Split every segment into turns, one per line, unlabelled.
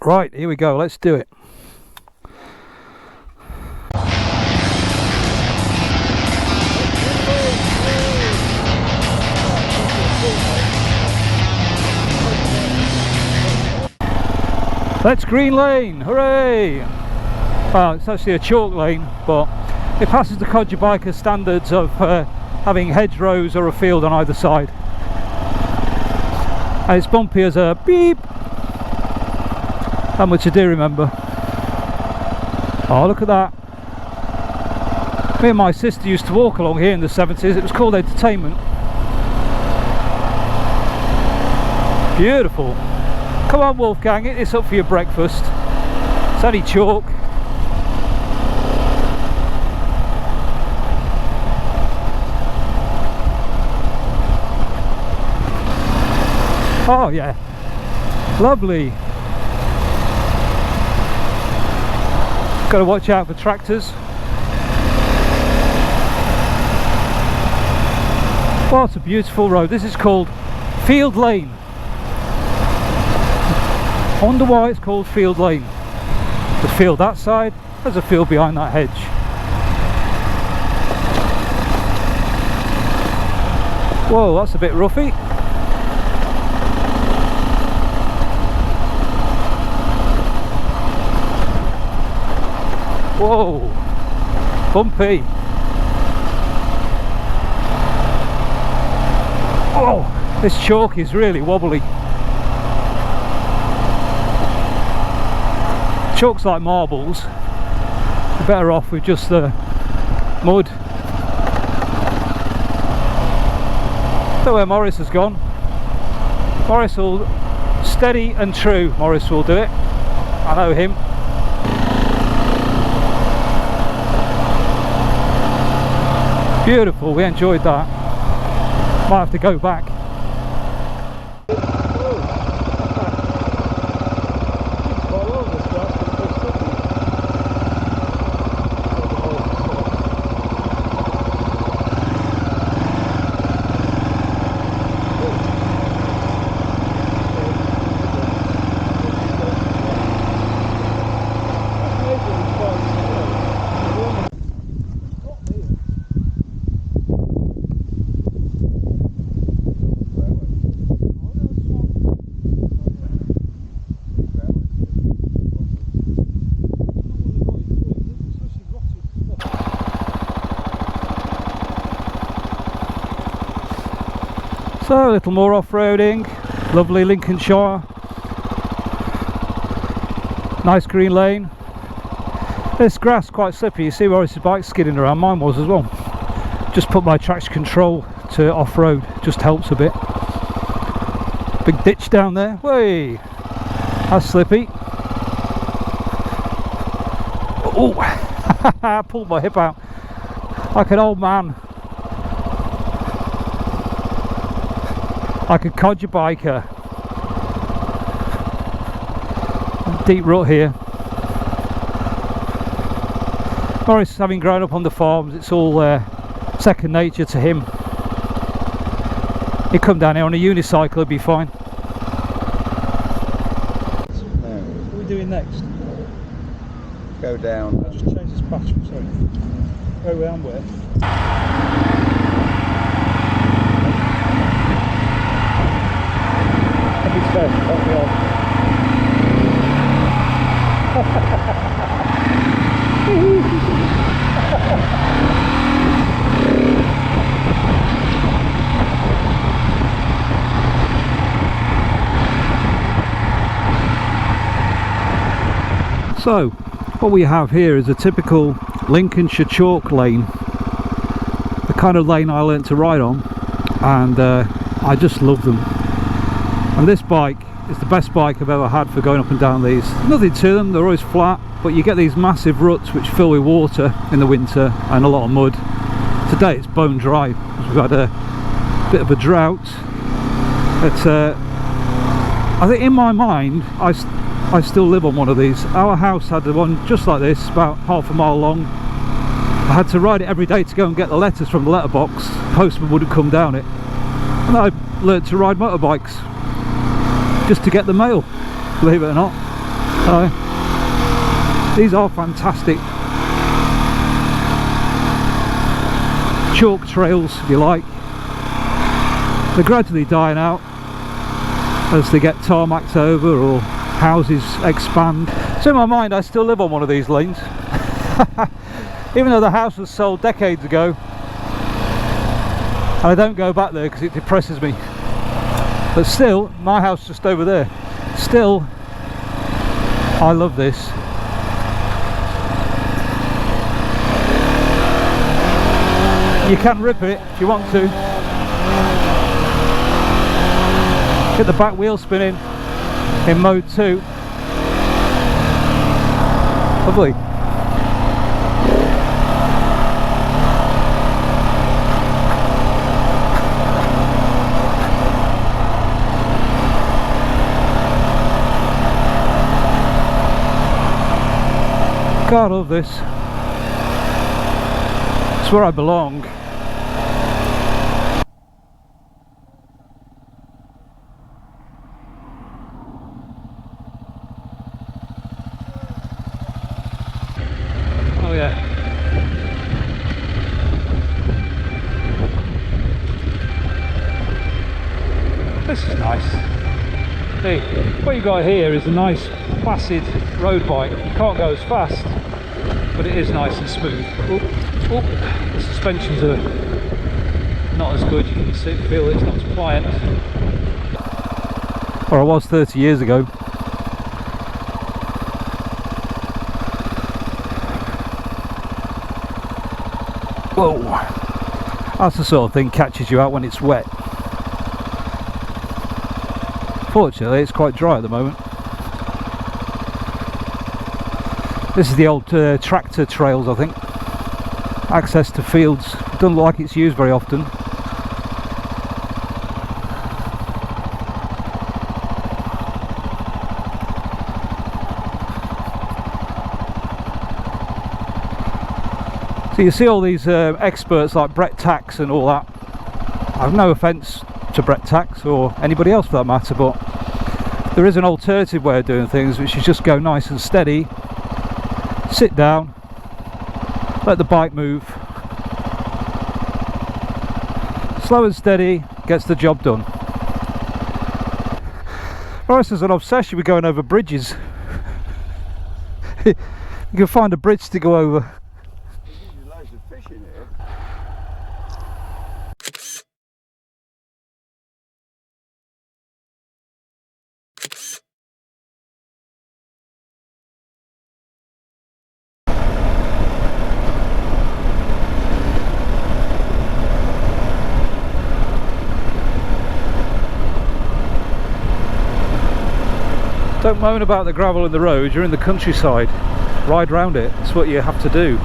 Right, here we go, let's do it. Let's green lane, hooray! Well, it's actually a chalk lane, but it passes the Codger Biker standards of having hedgerows or a field on either side. And it's bumpy as a beep. That much I do remember. Oh, look at that. Me and my sister used to walk along here in the 70s. It was called Entertainment. Beautiful. Come on, Wolfgang, get this up for your breakfast. It's only chalk. Oh yeah, lovely. Got to watch out for tractors. What a beautiful road. This is called Field Lane. I wonder why it's called Field Lane. The field that side, there's a field behind that hedge. Whoa, that's a bit roughy. Whoa, bumpy. Oh, this chalk is really wobbly. Chalk's like marbles. You're better off with just the mud. Don't know where Maurice has gone. Maurice will, steady and true, Maurice will do it. I know him. Beautiful, we enjoyed that. Might have to go back. So a little more off-roading, lovely Lincolnshire, nice green lane. This grass quite slippy, you see where his bike's skidding around, mine was as well. Just put my traction control to off-road, just helps a bit. Big ditch down there, way, that's slippy. Oh, I pulled my hip out like an old man. Like a Codger Biker. Deep rut here. Maurice, having grown up on the farms, it's all second nature to him. He'd come down here on a unicycle, he'd be fine. What are we doing next?
Go down.
I'll just change this patch, sorry. Go round where? Help me on. So, what we have here is a typical Lincolnshire chalk lane. The kind of lane I learnt to ride on, and I just love them. And this bike is the best bike I've ever had for going up and down these. Nothing to them, they're always flat, but you get these massive ruts which fill with water in the winter and a lot of mud. Today it's bone dry because we've had a bit of a drought. But I think in my mind I still live on one of these. Our house had the one just like this, about half a mile long. I had to ride it every day to go and get the letters from the letterbox. Postman wouldn't come down it. And I learnt to ride motorbikes just to get the mail, believe it or not. These are fantastic chalk trails, if you like. They're gradually dying out as they get tarmacked over or houses expand. So in my mind I still live on one of these lanes. Even though the house was sold decades ago, and I don't go back there because it depresses me. But still, my house just over there. Still, I love this. You can rip it if you want to. Get the back wheel spinning in mode 2. Lovely. God, I love this. It's where I belong. Oh yeah. This is nice. See, what you got here is a nice placid road bike. You can't go as fast, but it is nice and smooth. Oh, the suspensions are not as good. You can feel it's not as pliant. Or I was 30 years ago. Whoa! That's the sort of thing catches you out when it's wet. Fortunately, it's quite dry at the moment. This is the old tractor trails, I think. Access to fields. Doesn't look like it's used very often. So you see all these experts like Brett Tax and all that. I've no offence to Brett Tax or anybody else for that matter, but there is an alternative way of doing things, which is just go nice and steady, sit down, let the bike move, slow and steady, gets the job done. Maurice has an obsession with going over bridges. You can find a bridge to go over.
There's loads of fish in here.
Don't moan about the gravel in the road, you're in the countryside. Ride round it, it's what you have to do.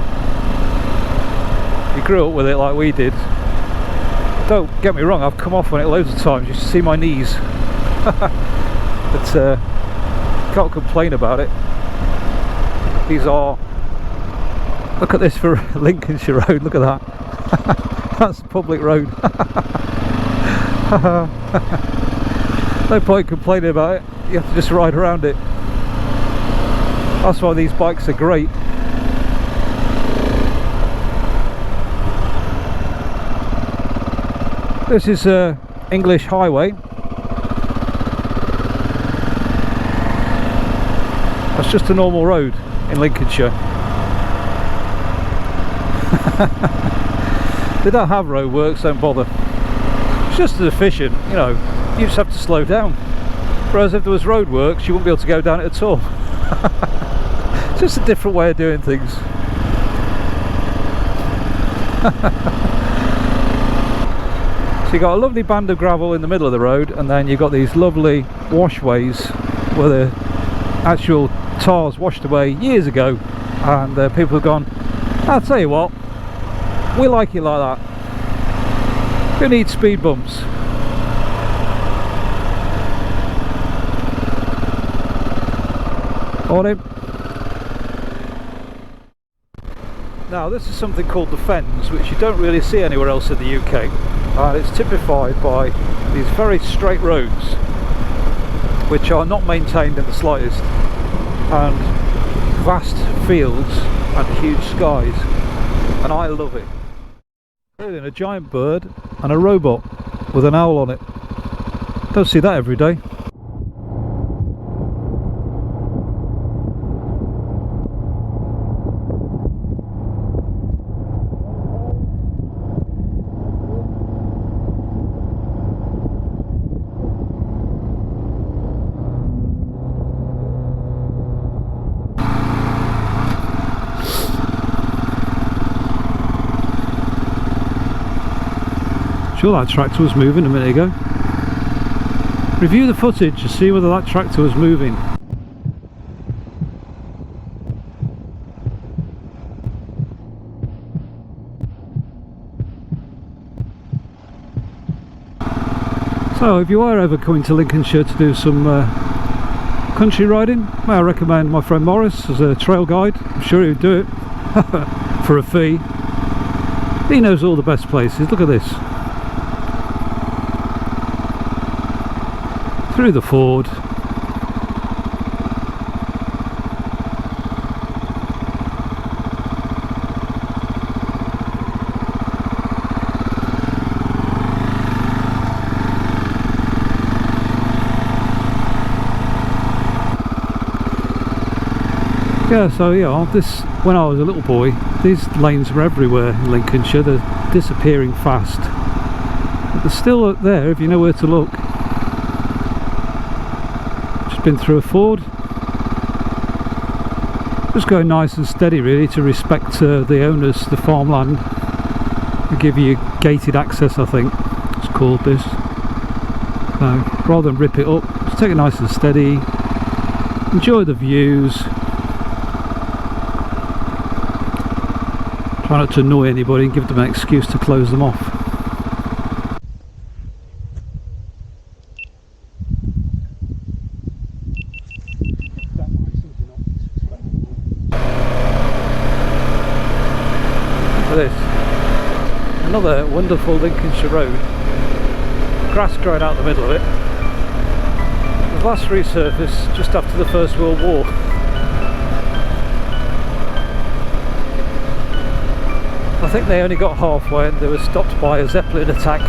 You grew up with it like we did. Don't get me wrong, I've come off on it loads of times, you should see my knees. But can't complain about it. These are, look at this for Lincolnshire road, look at that. That's a public road. No point complaining about it, you have to just ride around it. That's why these bikes are great. This is English highway. That's just a normal road in Lincolnshire. They don't have roadworks, don't bother. It's just as efficient, you know, you just have to slow down. Whereas if there was roadworks, you wouldn't be able to go down it at all. It's just a different way of doing things. So you've got a lovely band of gravel in the middle of the road, and then you've got these lovely washways where the actual tar's washed away years ago, and people have gone, I'll tell you what, we like it like that. We need speed bumps. Morning. Now this is something called the Fens, which you don't really see anywhere else in the UK, and it's typified by these very straight roads which are not maintained in the slightest. and vast fields and huge skies, and I love it. A giant bird and a robot with an owl on it. Don't see that every day. Sure, that tractor was moving a minute ago. Review the footage to see whether that tractor was moving. So if you are ever coming to Lincolnshire to do some country riding, may I recommend my friend Maurice as a trail guide. I'm sure he would do it for a fee. He knows all the best places. Look at this. Through the ford. Yeah, so yeah, this, when I was a little boy, these lanes were everywhere in Lincolnshire. They're disappearing fast, but they're still up there if you know where to look. Been through a ford, just going nice and steady really to respect the owners, the farmland. They give you gated access, I think it's called this. So rather than rip it up, just take it nice and steady, enjoy the views, try not to annoy anybody and give them an excuse to close them off. This another wonderful Lincolnshire road, grass growing out the middle of it. It was last resurfaced just after the First World War. I think they only got halfway and they were stopped by a Zeppelin attack